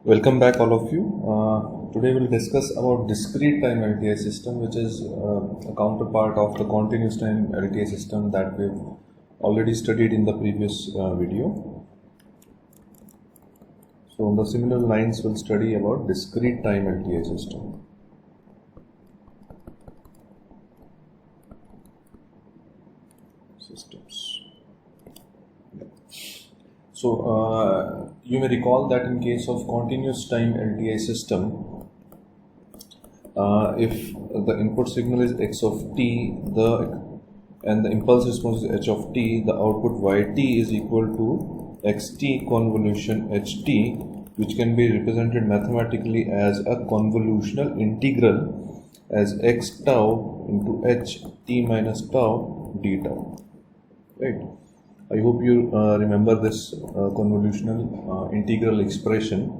Welcome back all of you. Today we'll discuss about discrete time LTI system, which is a counterpart of the continuous time LTI system that we've already studied in the previous video. So on the similar lines we'll study about discrete time LTI system. So you may recall that in case of continuous time LTI system, if the input signal is x of t, and the impulse response is h of t, the output yt is equal to xt convolution ht, which can be represented mathematically as a convolutional integral as x tau into h t minus tau d tau. Right. I hope you remember this convolutional integral expression.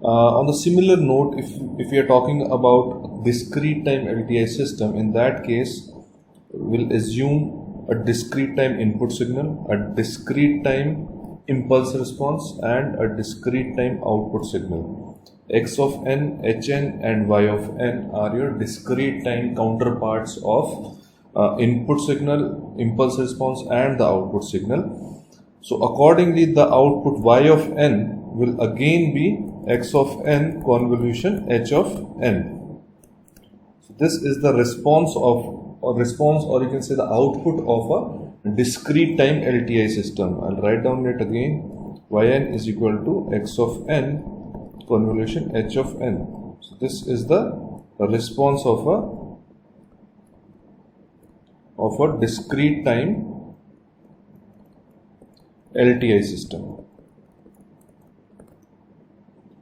On the similar note, if we are talking about discrete time LTI system, in that case, we'll assume a discrete time input signal, a discrete time impulse response, and a discrete time output signal. X of n, hn, and y of n are your discrete time counterparts of input signal, impulse response, and the output signal. So accordingly, the output y of n will again be x of n convolution h of n. So this is the response, or you can say the output of a discrete time LTI system. I'll write down it again. Yn is equal to x of n convolution h of n. So this is the response of a discrete time LTI system.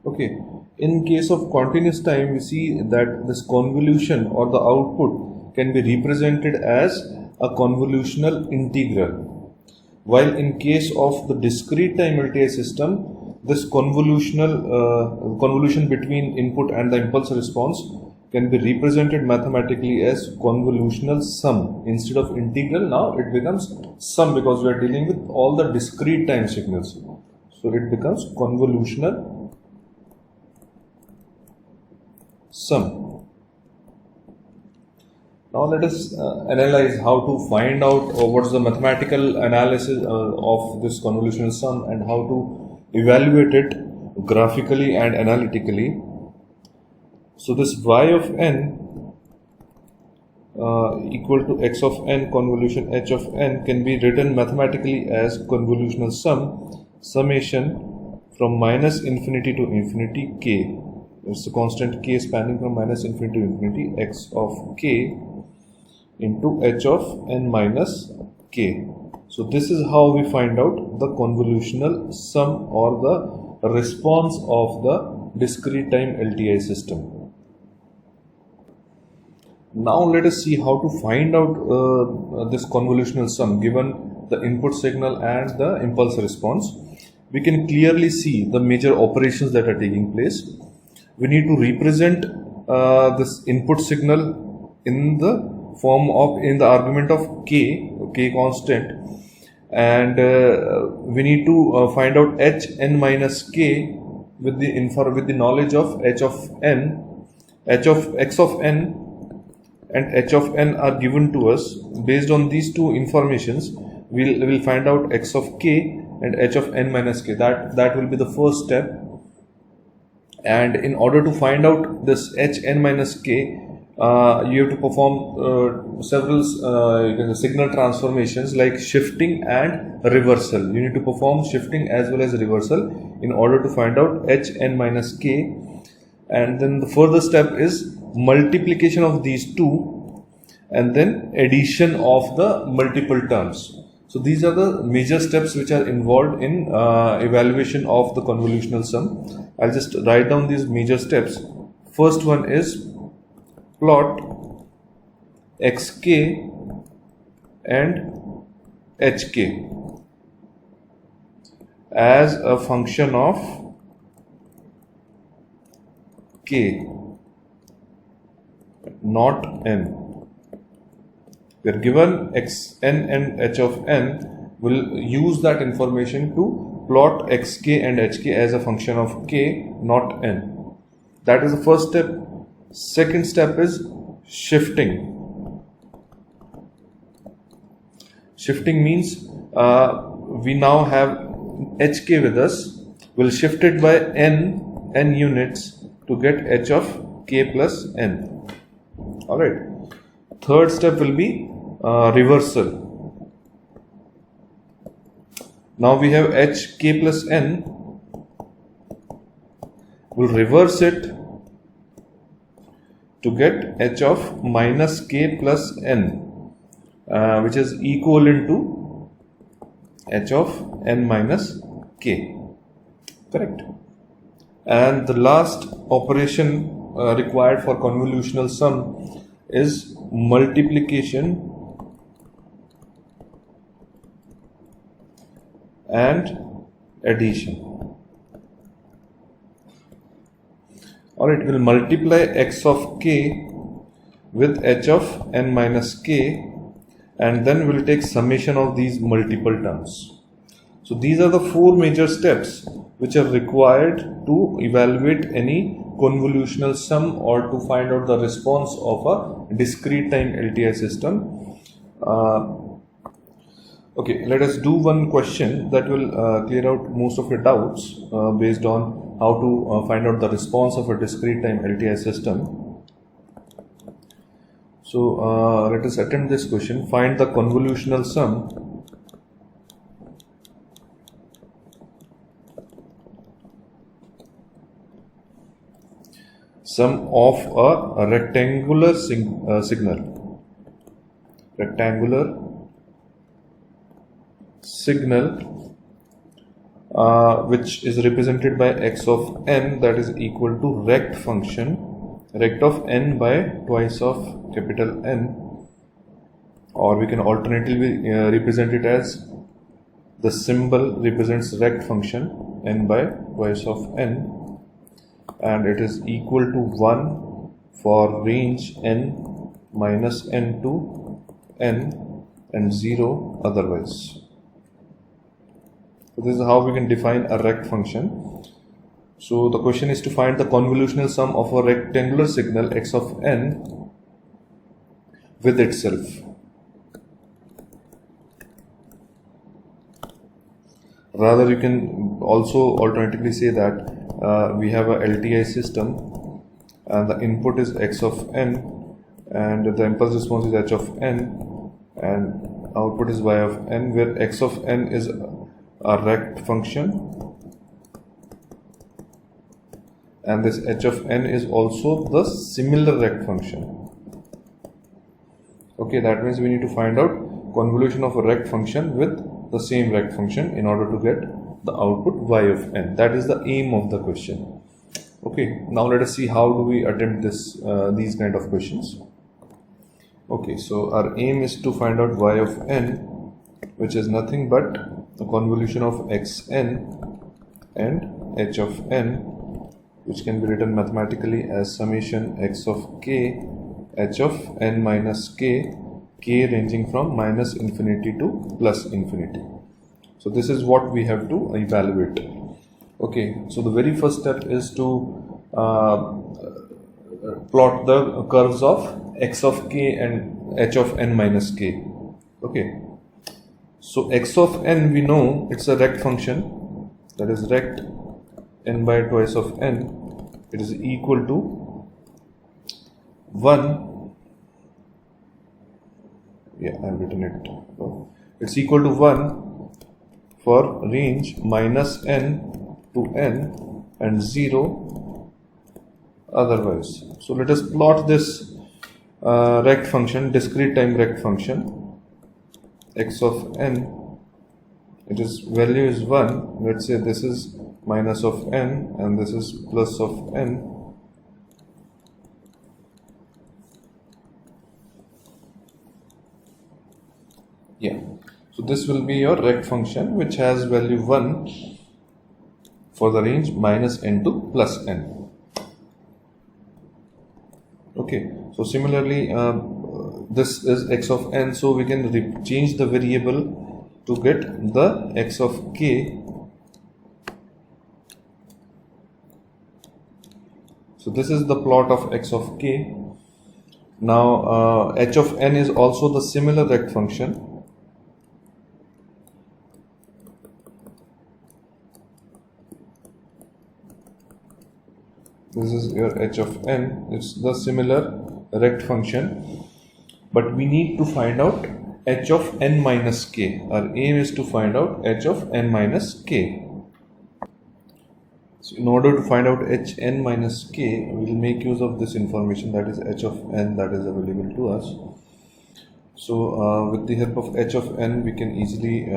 Okay, in case of continuous time, we see that this convolution or the output can be represented as a convolutional integral, while in case of the discrete time LTI system, this convolution between input and the impulse response can be represented mathematically as convolutional sum. Instead of integral, now it becomes sum because we are dealing with all the discrete time signals. So it becomes convolutional sum. Now let us analyze how to find out what's the mathematical analysis of this convolutional sum and how to evaluate it graphically and analytically. So this y of n equal to x of n convolution h of n can be written mathematically as convolutional sum, summation from minus infinity to infinity k. It's a constant k spanning from minus infinity to infinity, x of k into h of n minus k. So this is how we find out the convolutional sum or the response of the discrete time LTI system. Now let us see how to find out this convolutional sum given the input signal and the impulse response. We can clearly see the major operations that are taking place. We need to represent this input signal in the form of, in the argument of k constant, and we need to find out h n minus k with the knowledge of h of n, h of x of n and h of n are given to us. Based on these two informations, we'll find out x of k and h of n minus k. That will be the first step. And in order to find out this h n minus k, you have to perform several signal transformations like shifting and reversal. You need to perform shifting as well as reversal in order to find out h n minus k. And then the further step is multiplication of these two and then addition of the multiple terms. So these are the major steps which are involved in evaluation of the convolutional sum. I'll just write down these major steps. First one is plot xk and hk as a function of k, not n. We are given x n and h of n. We'll use that information to plot xk and hk as a function of k, not n. That is the first step. Second step is shifting. Shifting means we now have hk with us. We'll shift it by n units to get h of k plus n. Alright. Third step will be reversal. Now we have h k plus n. We'll reverse it to get h of minus k plus n, which is equivalent to h of n minus k. Correct. And the last operation required for convolutional sum is multiplication and addition. Alright, we'll multiply x of k with h of n minus k, and then we'll take summation of these multiple terms. So these are the four major steps which are required to evaluate any convolutional sum or to find out the response of a discrete time LTI system. Okay, let us do one question that will clear out most of your doubts based on how to find out the response of a discrete time LTI system. So let us attempt this question. Find the convolutional sum of a rectangular signal. Rectangular signal which is represented by x of n, that is equal to rect function, rect of n by twice of capital N, or we can alternatively represent it as the symbol represents rect function n by twice of n, and it is equal to 1 for range n minus n to n and 0 otherwise. So this is how we can define a rect function. So the question is to find the convolutional sum of a rectangular signal x of n with itself. Rather, you can also alternatively say that we have a LTI system and the input is x of n and the impulse response is h of n and output is y of n, where x of n is a rect function and this h of n is also the similar rect function. Okay, that means we need to find out convolution of a rect function with the same rect function in order to get the output y of n. That is the aim of the question. Okay, now let us see how do we attempt this these kind of questions. Okay, so our aim is to find out y of n, which is nothing but the convolution of xn and h of n, which can be written mathematically as summation x of k h of n minus k, k ranging from minus infinity to plus infinity. So this is what we have to evaluate. Okay, so the very first step is to plot the curves of x of k and h of n minus k. Okay, so x of n, we know it's a rect function, that is rect n by twice of n. It is equal to 1. Yeah, I have written it. It's equal to 1 for range minus n to n and 0 otherwise. So let us plot this rect function, discrete time rect function, x of n. Its value is 1. Let's say this is minus of n and this is plus of n. Yeah, so this will be your rect function which has value 1 for the range minus n to plus n. Okay, so similarly this is x of n, so we can change the variable to get the x of k So this is the plot of x of k. Now h of n is also the similar rect function. This is your h of n. It's the similar rect function, but we need to find out h of n minus k. Our aim is to find out h of n minus k. So in order to find out h n minus k, we will make use of this information, that is h of n, that is available to us. So with the help of h of n, we can easily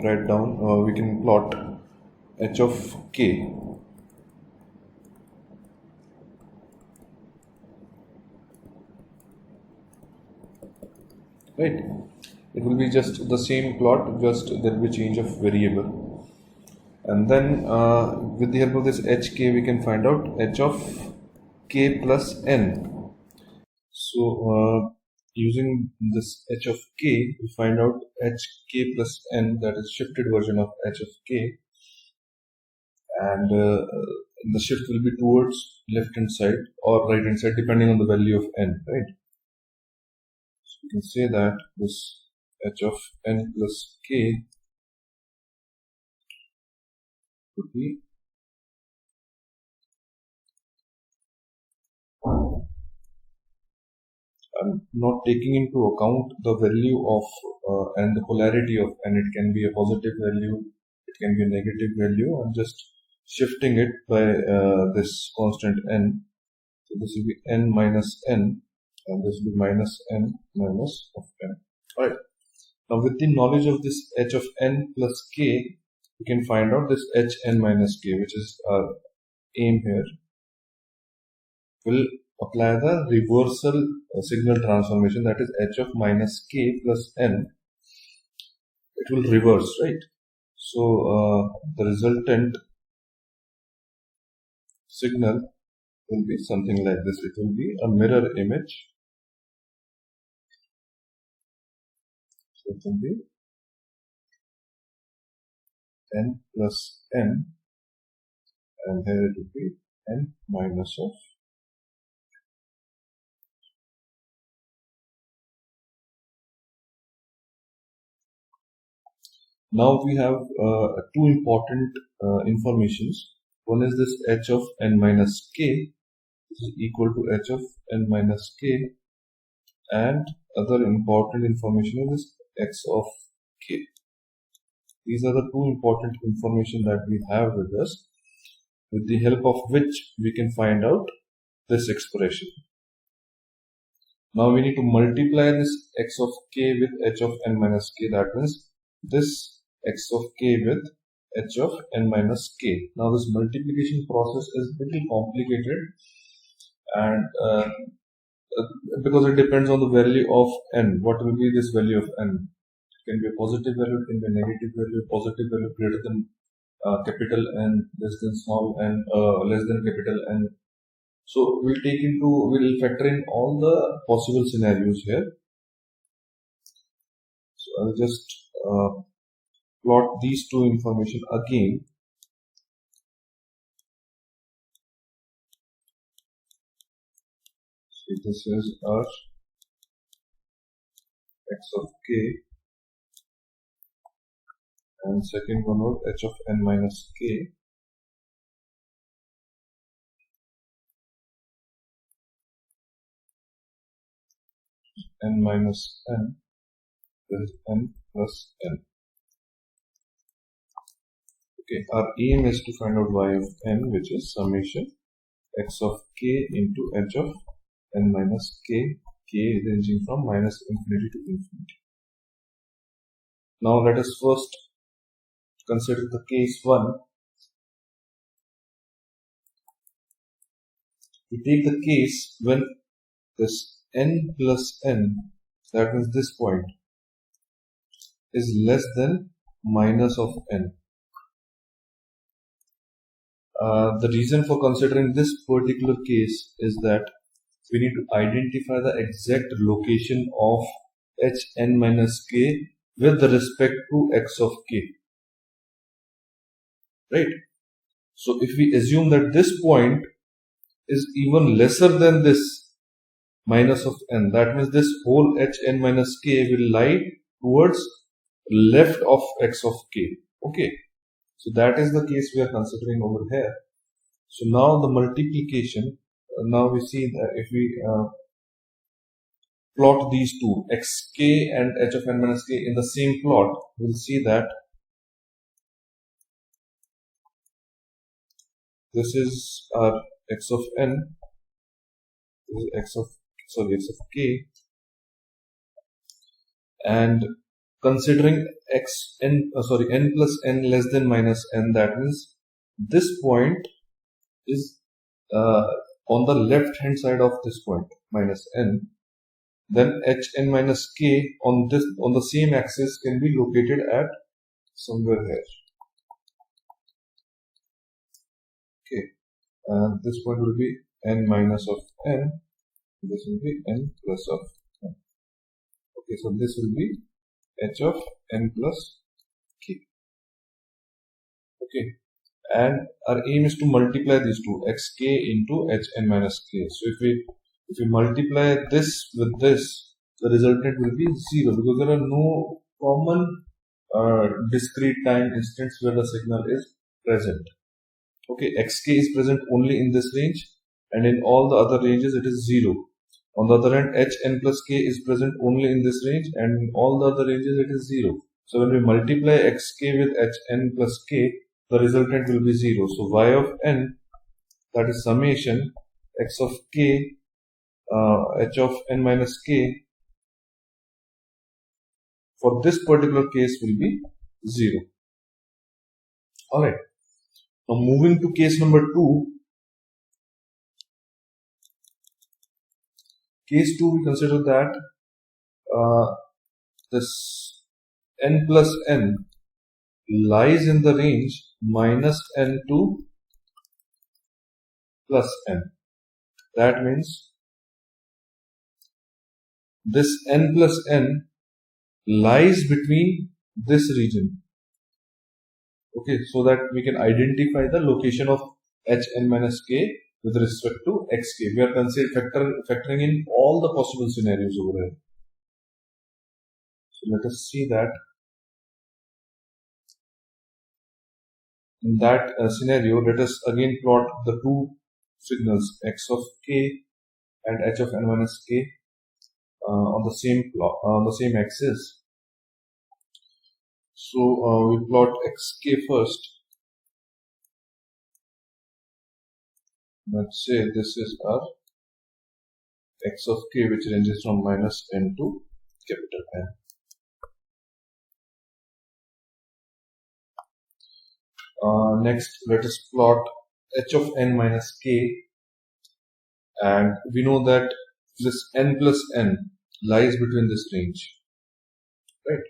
write down, we can plot h of k. Right? It will be just the same plot, just there will be change of variable. And then with the help of this hk, we can find out h of k plus n. So using this h of k, we find out hk plus n, that is shifted version of h of k, and the shift will be towards left hand side or right hand side depending on the value of n, right? So you can say that this h of n plus k would be not taking into account the value of and the polarity of n. It can be a positive value, it can be a negative value. I'm just shifting it by this constant n. So this will be n minus n, and this will be minus n minus of n. Alright. Now with the knowledge of this h of n plus k, we can find out this h n minus k, which is our aim here. We'll apply the reversal signal transformation, that is h of minus k plus n. It will reverse, right? So the resultant signal will be something like this. It will be a mirror image. So it will be n plus n, and here it will be n minus of. Now we have two important informations. One is this h of n minus k, which is equal to h of n minus k, and other important information is x of k. These are the two important information that we have with us, with the help of which we can find out this expression. Now we need to multiply this x of k with h of n minus k. That means this x of k with h of n minus k. Now this multiplication process is a little complicated, and because it depends on the value of n. What will be this value of n? It can be a positive value, it can be a negative value, positive value greater than capital N, less than small n, less than capital N. So we'll factor in all the possible scenarios here. So I'll just plot these two information again. So this is our x of k, and second one was h of n minus k. N minus n, that is n plus n. Okay, our aim is to find out y of n, which is summation x of k into h of n minus k, k ranging from minus infinity to infinity. Now let us first consider the case 1. We take the case when this n plus n, that means this point, is less than minus of n. The reason for considering this particular case is that we need to identify the exact location of h n minus k with respect to x of k. Right? So if we assume that this point is even lesser than this minus of n, that means this whole hn minus k will lie towards left of x of k. Okay, so that is the case we are considering over here. So now the multiplication, now we see that if we plot these two, xk and h of n minus k in the same plot, we'll see that this is our x of n, this is x of k, and considering n plus n less than minus n, that means this point is on the left hand side of this point minus n, then hn minus k on the same axis can be located at somewhere here. Okay, and this point will be n minus of n, this will be n plus of n. Okay, so this will be h of n plus k. Okay, and our aim is to multiply these two, xk into hn minus k. So if we multiply this with this, the resultant will be 0, because there are no common discrete time instants where the signal is present. Okay, xk is present only in this range, and in all the other ranges it is 0. On the other hand, hn plus k is present only in this range, and in all the other ranges it is 0. So when we multiply xk with hn plus k, the resultant will be 0. So y of n, that is summation x of k h of n minus k, for this particular case will be 0. Alright, now moving to case number 2. Case 2, we consider that this n plus n lies in the range minus n to plus n. That means this n plus n lies between this region. Okay, so that we can identify the location of hn minus k with respect to xk. We are factoring in all the possible scenarios over here. So let us see that in that scenario, let us again plot the two signals x of k and h of n minus k on the same axis. So we plot xk first. Let's say this is our x of k, which ranges from minus n to capital N. Next, let us plot h of n minus k, and we know that this n plus n lies between this range, right?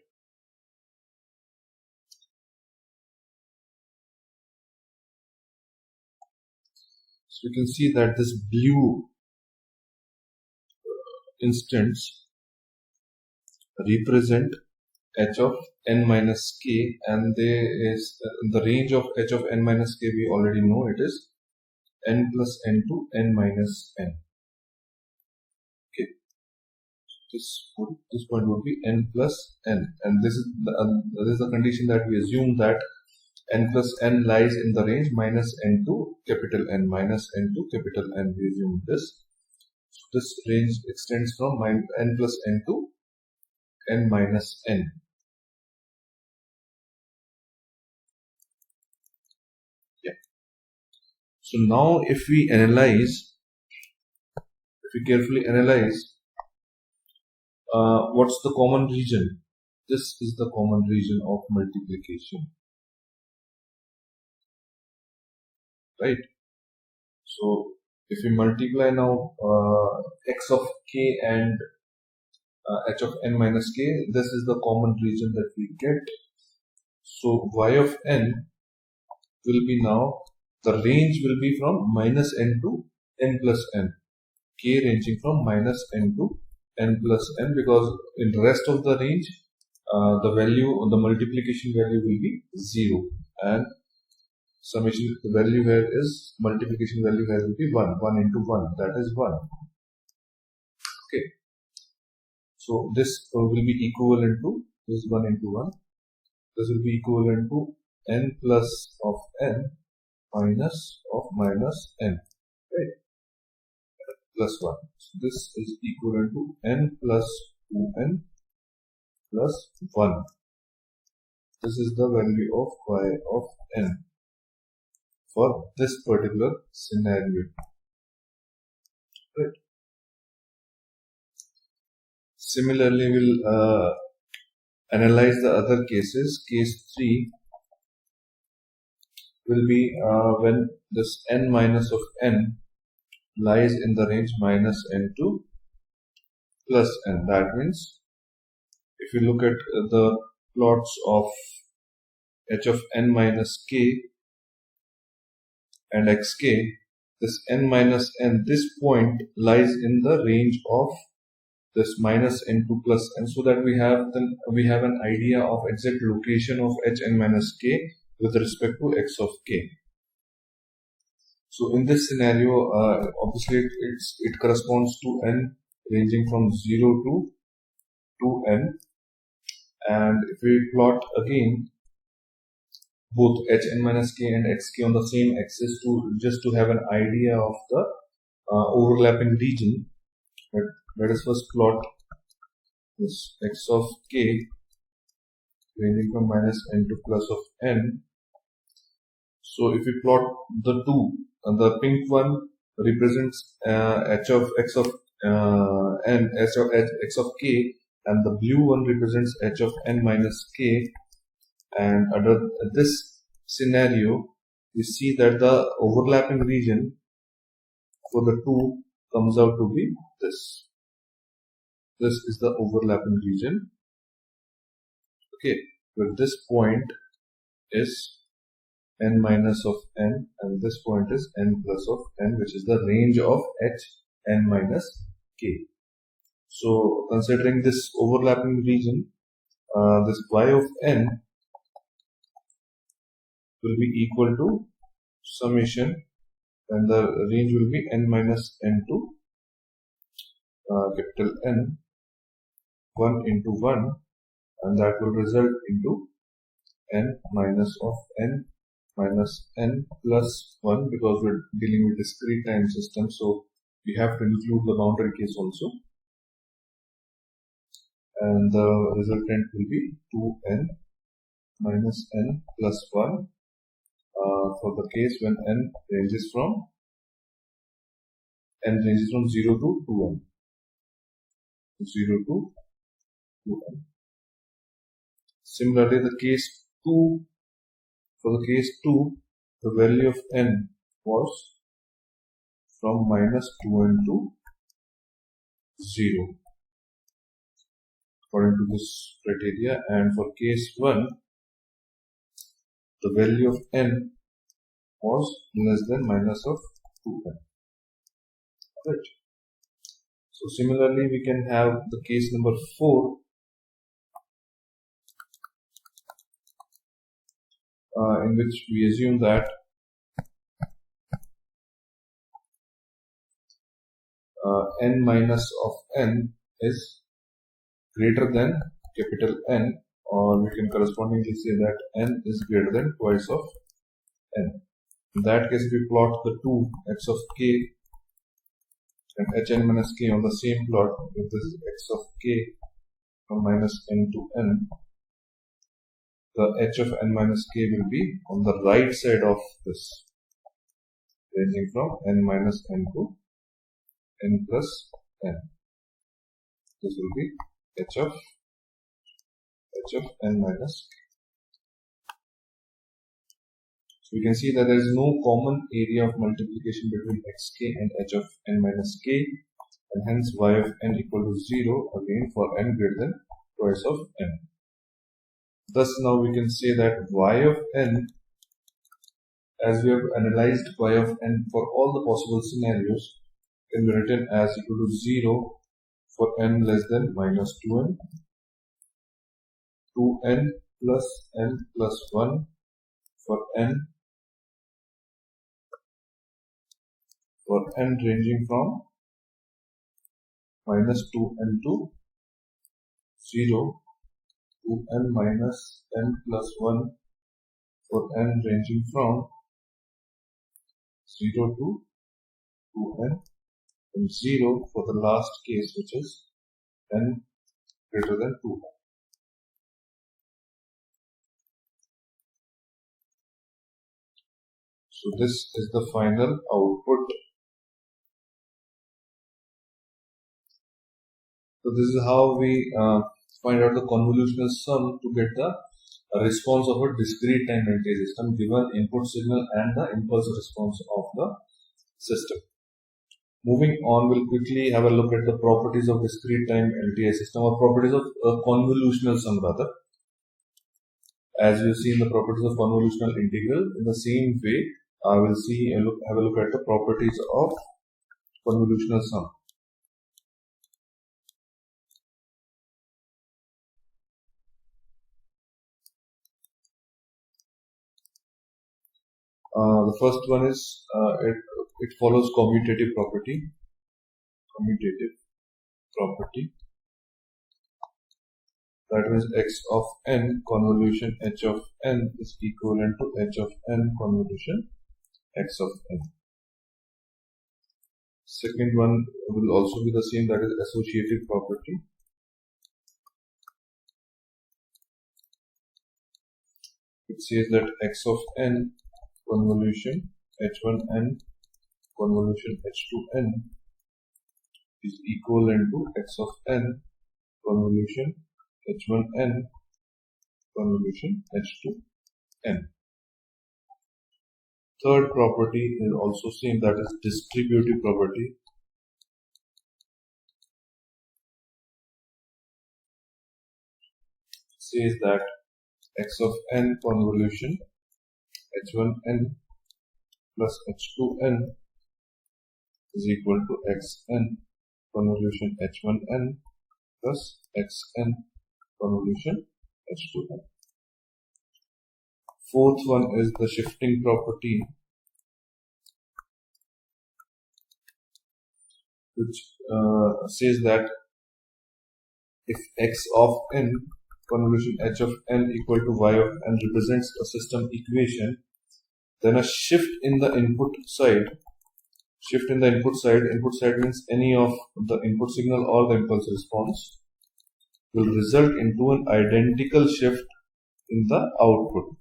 So you can see that this blue instants represent h of n minus k, and there is the range of h of n minus k, we already know it is n plus n to n minus n. Okay, this point would be n plus n, and this is the condition that we assume that n plus n lies in the range minus n to capital N, minus n to capital N. We assume this. So this range extends from n plus n to n minus n. Yeah. So now if we carefully analyze, what's the common region? This is the common region of multiplication, right? So if we multiply now x of k and h of n minus k, this is the common region that we get. So y of n will be now, the range will be from minus n to n plus n, k ranging from minus n to n plus n, because in the rest of the range the multiplication value will be 0, and summation, the value here is, multiplication value here will be 1. 1 into 1, that is 1. Okay. So this will be equivalent to, this 1 into 1. This will be equivalent to n plus of n minus of minus n. Right? Plus 1. So this is equivalent to n plus 2n plus 1. This is the value of y of n for this particular scenario. Right. Similarly, we'll analyze the other cases. Case 3 will be when this n minus of n lies in the range minus n to plus n. That means if you look at the plots of h of n minus k and xk, this n minus n, this point lies in the range of this minus n to plus n, so that we have an idea of exact location of h n minus k with respect to x of k. So in this scenario, obviously it corresponds to n ranging from 0 to 2n, and if we plot again both hn minus k and xk on the same axis just to have an idea of the overlapping region, let us first plot this x of k ranging from minus n to plus of n. So if we plot the two, the pink one represents h of x of n, x of k, and the blue one represents h of n minus k. And under this scenario, we see that the overlapping region for the two comes out to be this. This is the overlapping region. Okay, where this point is n minus of n, and this point is n plus of n, which is the range of h n minus k. So considering this overlapping region, this y of n will be equal to summation, and the range will be n minus n to capital N, 1 into 1, and that will result into n minus of n minus n plus 1, because we're dealing with discrete time system, so we have to include the boundary case also, and the resultant will be 2n minus n plus 1 for the case when n ranges from 0 to 2n. 0 to 2n. Similarly, the case 2, for the case 2, the value of n was from minus 2n to 0 according to this criteria, and for case 1, the value of n was less than minus of 2n. Right. So similarly, we can have the case number 4, in which we assume that n minus of n is greater than capital N, or we can correspondingly say that n is greater than twice of n. In that case, if we plot the two x of k and hn minus k on the same plot with this x of k from minus n to n, the h of n minus k will be on the right side of this, ranging from n minus n to n plus n. This will be h of n minus k. So we can see that there is no common area of multiplication between xk and h of n minus k, and hence y of n equal to 0 again for n greater than twice of n. Thus now we can say that y of n, as we have analyzed y of n for all the possible scenarios, can be written as equal to 0 for n less than minus 2n, 2n plus n plus 1 for n for n ranging from -2n to 0 to n minus n plus 1 for n ranging from 0 to 2n and 0 for the last case, which is n greater than 2n. So this is the final output. So this is how we find out the convolutional sum to get the response of a discrete time LTI system given input signal and the impulse response of the system. Moving on, we'll quickly have a look at the properties of discrete time LTI system, or properties of convolutional sum rather. As you see in the properties of convolutional integral, in the same way, we'll have a look at the properties of convolutional sum. The first one is it follows commutative property. Commutative property. That means x of n convolution h of n is equivalent to h of n convolution x of n. Second one will also be the same, that is associative property. It says that x of n convolution h1n convolution h2n is equivalent to x of n convolution h1n convolution h2n. Third property is also same, that is distributive property. It says that x of n convolution h1n plus h2n is equal to xn convolution h1n plus xn convolution h2n. Fourth one is the shifting property, which says that if x of n convolution h of n equal to y of n represents a system equation, then a shift in the input side, input side means any of the input signal or the impulse response, will result into an identical shift in the output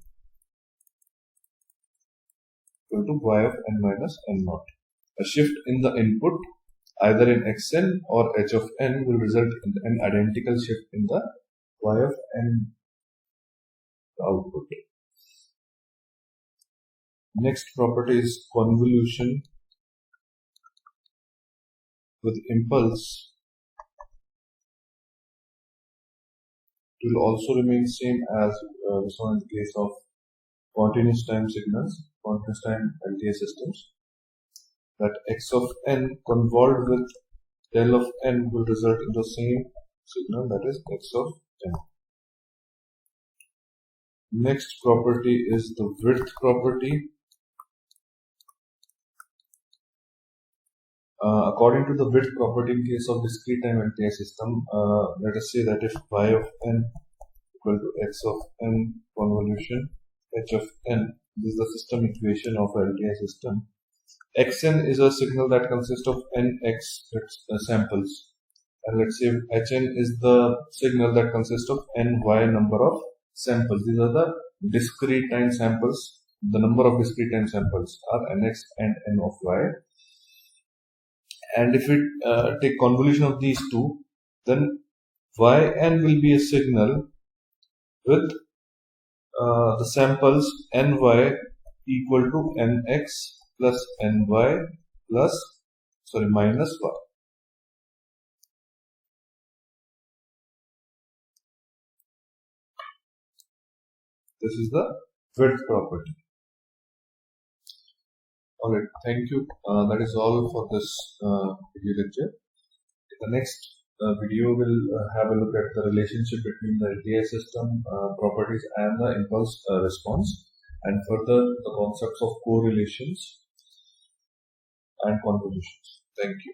equal to y of n minus n naught. A shift in the input either in xn or h of n will result in an identical shift in the y of n output. Next property is convolution with impulse. It will also remain same as we saw in the case of continuous time signals, continuous time LTI systems, that x of n convolved with del of n will result in the same signal, that is x of n. Next property is the width property. According to the width property in case of discrete time LTI system, let us say that if y of n equal to x of n convolution h of n, this is the system equation of LTI system. Xn is a signal that consists of nx samples, and let's say hn is the signal that consists of ny number of samples. These are the discrete time samples. The number of discrete time samples are nx and n of y. And if we take convolution of these two, then yn will be a signal with the samples ny equal to nx plus ny minus y. This is the width property. Alright, thank you. That is all for this video lecture. In the next video, we'll have a look at the relationship between the LTI system properties and the impulse response, and further the concepts of correlations and convolutions. Thank you.